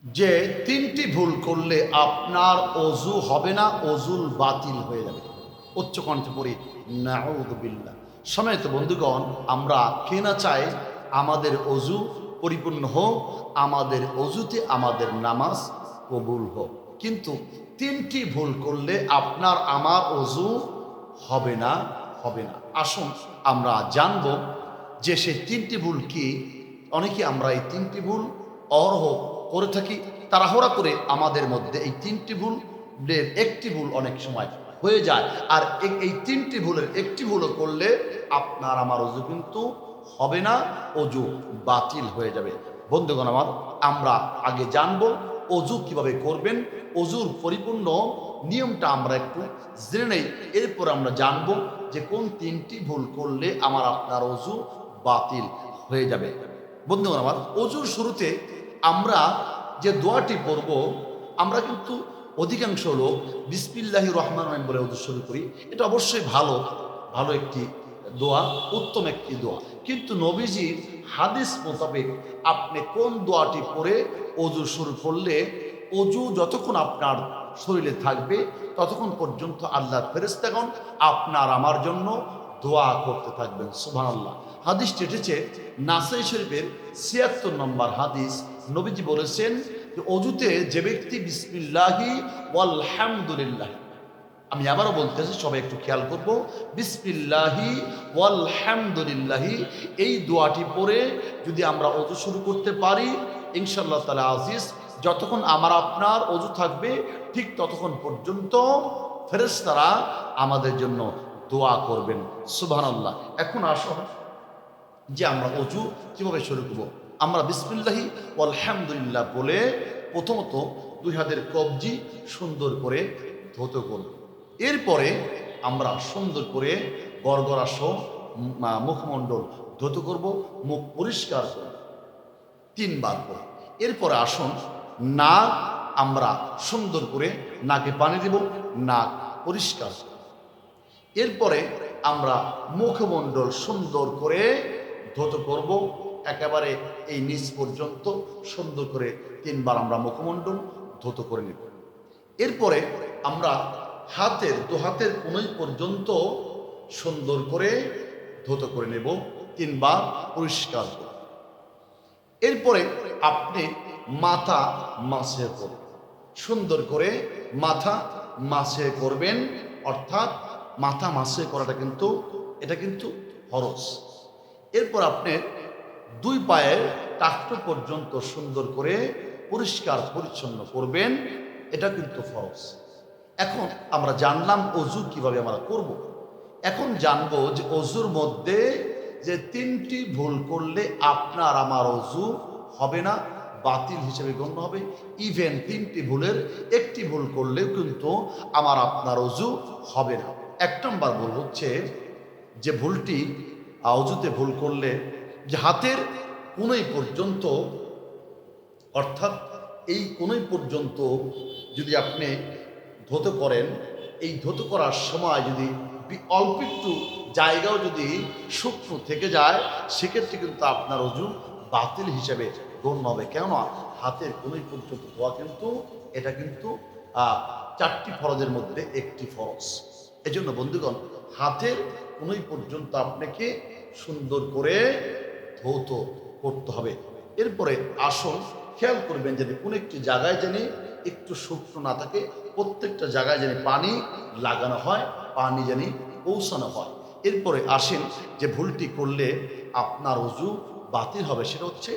যে তিনটি ভুল করলে আপনার অজু হবে না, অজুল বাতিল হয়ে যাবে। উচ্চ কণ্ঠে পড়ি নাউযুবিল্লাহ। সম্মানিত বন্ধুগণ, আমরা কে না চাই আমাদের অজু পরিপূর্ণ হোক, আমাদের অজুতে আমাদের নামাজ কবুল হোক। কিন্তু তিনটি ভুল করলে আপনার আমার অজু হবে না, হবে না। আসুন আমরা জানব যে সেই তিনটি ভুল কি। অনেকে আমরা এই তিনটি ভুল অহরহ করে থাকি, তাড়াহুড়া করে আমাদের মধ্যে এই তিনটি ভুলের একটি ভুল অনেক সময় হয়ে যায়। আর এই তিনটি ভুলের একটি ভুলও করলে আপনার আমার অজু কিন্তু হবে না, অজু বাতিল হয়ে যাবে। বন্ধুগণ আমার, আমরা আগে জানবো অজু কিভাবে করবেন, অজুর পরিপূর্ণ নিয়মটা আমরা একটু জেনে নেই। এরপর আমরা জানবো যে কোন তিনটি ভুল করলে আমার আপনার অজু বাতিল হয়ে যাবে। বন্ধুগণ আমার, অজুর শুরুতে আমরা যে দোয়াটি পড়ব, আমরা কিন্তু অধিকাংশ লোক বিসমিল্লাহির রহমানির রহিম বলে অজু শুরু করি। এটা অবশ্যই ভালো ভালো একটি দোয়া, উত্তম একটি দোয়া। কিন্তু নবীজির হাদিস মোতাবেক আপনি কোন দোয়াটি পড়ে অজু শুরু করলে অজু যতক্ষণ আপনার শরীরে থাকবে ততক্ষণ পর্যন্ত আল্লাহর ফেরেশতাগণ আপনার আমার জন্য দোয়া করতে থাকবেন। সুবহানাল্লাহ। হাদিসটি এসেছে নাসাই শরীফের ৭৬ নম্বর হাদিস। নবীজি বলেছেন যে অজুতে যে ব্যক্তি বিসমিল্লাহি ওয়ালহামদুলিল্লাহ, আমি আবারও বলতেছি, সবাই একটু খেয়াল করব, বিসমিল্লাহি ওয়ালহামদুলিল্লাহি এই দোয়াটি পড়ে যদি আমরা অজু শুরু করতে পারি, ইনশাআল্লাহ তাআলা আজিজ, যতক্ষণ আমার আপনার অজু থাকবে ঠিক ততক্ষণ পর্যন্ত ফেরেশতারা আমাদের জন্য দোয়া করবেন। সুবহানাল্লাহ। এখন আসুন যে আমরা অজু কিভাবে শুরু করব। আমরা বিসমিল্লাহি ওয়ালহামদুলিল্লাহ বলে প্রথমত দুই হাতের কবজি সুন্দর করে ধৌত করব। এরপরে আমরা সুন্দর করে গড়গড়াসহ মুখমণ্ডল ধৌত করব, মুখ পরিষ্কার করব ৩ বার করে। এরপরে আসুন নাক আমরা সুন্দর করে নাকে পানি দেব, নাক পরিষ্কার করব। এরপরে আমরা মুখমণ্ডল সুন্দর করে ধৌত করব, একেবারে এই নিচ পর্যন্ত সুন্দর করে ৩ বার আমরা মুখমণ্ডল ধৌত করে নেব। এরপরে আমরা দু হাতের কোণই পর্যন্ত সুন্দর করে ধৌত করে নেব, ৩ বার পরিষ্কার করে। এরপরে আপনি মাথা মাসে করবেন, সুন্দর করে মাথা মাসে করবেন। অর্থাৎ মাথা মাসে করাটা কিন্তু এটা কিন্তু ফরজ। এরপর আপনি 2 পায়ের টাকটু পর্যন্ত সুন্দর করে পরিষ্কার পরিচ্ছন্ন করবেন, এটা কিন্তু ফরজ। এখন আমরা জানলাম অজু কিভাবে আমরা করব। এখন জানবো যে অজুর মধ্যে যে 3টি ভুল করলে আপনার আমার অজু হবে না, বাতিল হিসেবে গণ্য হবে। ইভেন 3টি ভুলের একটি ভুল করলেও কিন্তু আমার আপনার অজু হবে না। 1 নম্বর ভুল হচ্ছে যে ভুলটি অজুতে ভুল করলে যে হাতের কোণই পর্যন্ত, অর্থাৎ এই কোণই পর্যন্ত যদি আপনি ধৌত করেন, এই ধৌত করার সময় যদি অল্প একটু জায়গাও যদি শুকনো থেকে যায়, সেক্ষেত্রে কিন্তু আপনার অজু বাতিল হিসেবে গণ্য হবে। কেননা হাতের কোণই পর্যন্ত ধোয়া কিন্তু এটা কিন্তু 4টি ফরজের মধ্যে একটি ফরজ। এজন্য বন্ধুগণ, হাতের কোণই পর্যন্ত আপনাকে সুন্দর করে ধৌত করতে হবে। এরপরে আসুন খেয়াল করবেন যেন কোনো একটি জায়গায় যেন একটু শুকনো না থাকে, প্রত্যেকটা জায়গায় যেন পানি লাগানো হয়, পানি যেন পৌঁছানো হয়। এরপরে আসেন যে ভুলটি করলে আপনার অজু বাতিল হবে, সেটা হচ্ছে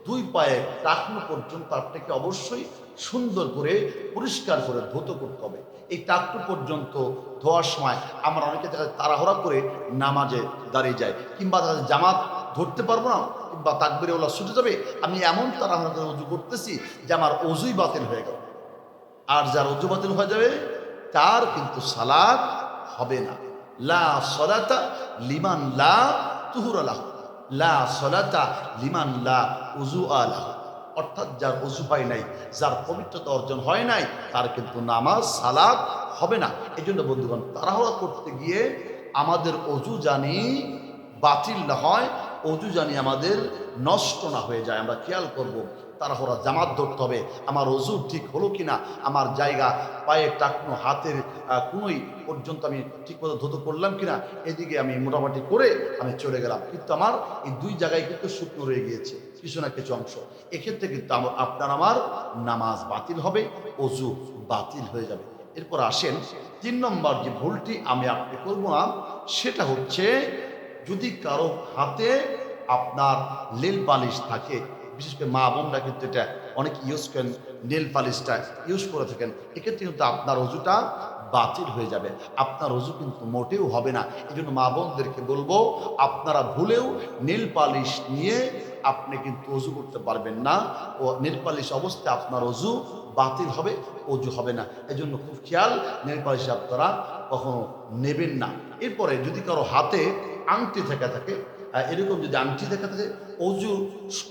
2 পায়ে টাকনু পর্যন্ত আপনাকে অবশ্যই সুন্দর করে পরিষ্কার করে ধৌত করতে হবে। এই টাকনু পর্যন্ত ধোয়ার সময় আমরা অনেকে তাড়াহুড়া করে নামাজে দাঁড়িয়ে যায়, কিংবা জামাত ধরতে পারবো না, কিংবা তাকবীরে ওলা ছুটে যাবে, আমি এমন তাড়াহুড়া করে অজু করতেছি যে আমার অজুই বাতিল হয়ে গেল। আর যার অজু বাতিল হয়ে যাবে তার কিন্তু সালাত হবে না। লা সলাতা লিমান লা তুহুর আলাহ, লা সলাতা লিমান লা উজু আলাহ। অর্থাৎ যার অজু হয় নাই, যার পবিত্রতা অর্জন হয় নাই, তার কিন্তু নামাজ সালাত হবে না। এই জন্য বন্ধুগণ, তাড়াহুড়া করতে গিয়ে আমাদের অজু জানি বাতিল না হয়, অজু জানি আমাদের নষ্ট না হয়ে যায়, আমরা খেয়াল করব। তাড়াহুড়া জামাত ধরতে হবে, আমার অজু ঠিক হলো কিনা, আমার জায়গা পায়ের টাকনো হাতের কোনোই পর্যন্ত আমি ঠিকমতো ধুতো করলাম কিনা, এদিকে আমি মোটামুটি করে আমি চলে গেলাম, কিন্তু আমার এই দুই জায়গায় কিন্তু শুকনো রয়ে গিয়েছে কিছু না কিছু অংশ। এক্ষেত্রে কিন্তু আপনার আমার নামাজ বাতিল হবে, অজু বাতিল হয়ে যাবে। এরপর আসেন 3 নম্বর যে ভুলটি আমি আপনি করবো না, সেটা হচ্ছে যদি কারো হাতে আপনার নেল পালিশ থাকে, বিশেষ করে মা বোনরা কিন্তু এটা অনেক ইউজ করেন, নেল পালিশটা ইউজ করে থাকেন, এক্ষেত্রে কিন্তু আপনার অজুটা বাতিল হয়ে যাবে, আপনার অজু কিন্তু মোটেও হবে না। এই জন্য মা বোনদেরকে বলবো, আপনারা ভুলেও নেল পালিশ নিয়ে আপনি কিন্তু অজু করতে পারবেন না, ও নেল পালিশ অবস্থায় আপনার অজু বাতিল হবে, অজু হবে না। এই জন্য খুব খেয়াল, নেল পালিশ আপনারা কখনো নেবেন না। এরপরে যদি কারো হাতে আংটি থেকে থাকে, এরকম যদি আংটি থেকে থাকে, অজু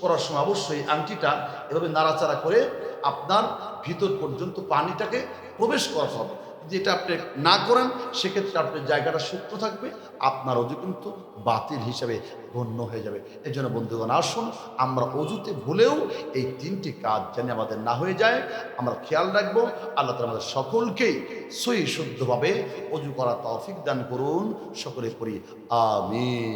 করার সময় অবশ্যই আংটিটা এভাবে নাড়াচাড়া করে আপনার ভিতর পর্যন্ত পানিটাকে প্রবেশ করাতে হবে। যদি এটা আপনি না করেন, সেক্ষেত্রে আপনার জায়গাটা শুকনো থাকবে, আপনার অজু কিন্তু বাতিল হিসাবে গণ্য হয়ে যাবে। এই জন্য বন্ধুগণ, আসুন আমরা অজুতে ভুলেও এই 3টি কাজ যেন আমাদের না হয়ে যায়, আমরা খেয়াল রাখবো। আল্লাহ তাআলা আমাদের সকলকেই সহি শুদ্ধভাবে অজু করা তৌফিক দান করুন। সকলে পড়ি আমিন।